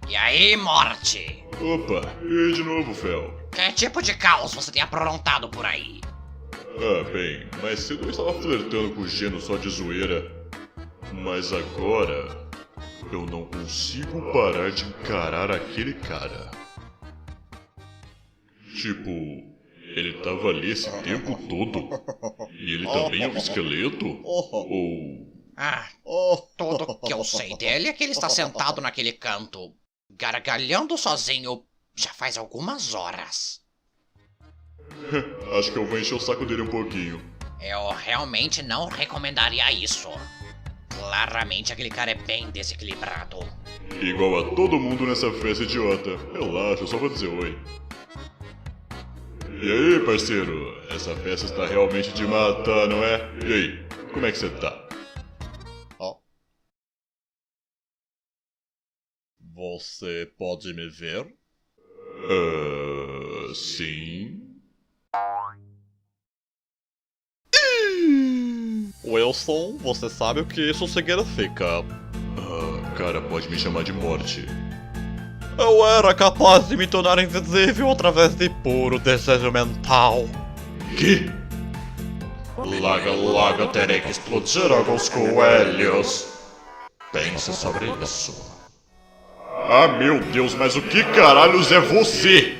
E aí, morte? Opa, e aí de novo, Fel? Que tipo de caos você tem aprontado por aí? Ah, bem, mais cedo eu estava flertando com o Geno só de zoeira. Mas agora, eu não consigo parar de encarar aquele cara. Tipo, ele tava ali esse tempo todo? E ele também é um esqueleto? Ou... Ah, tudo que eu sei dele é que ele está sentado naquele canto, gargalhando sozinho, já faz algumas horas. Acho que eu vou encher o saco dele um pouquinho. Eu realmente não recomendaria isso. Claramente aquele cara é bem desequilibrado. Igual a todo mundo nessa festa idiota. Relaxa, eu só vou dizer oi. E aí, parceiro? Essa festa está realmente de matar, não é? E aí, como é que você tá? Você pode me ver? Sim. Wilson, você sabe o que isso significa? Cara, pode me chamar de morte. Eu era capaz de me tornar invisível através de puro desejo mental. Que? Logo terei que explodir alguns coelhos. Pense sobre isso. Ah, meu Deus, mas o que caralhos é você?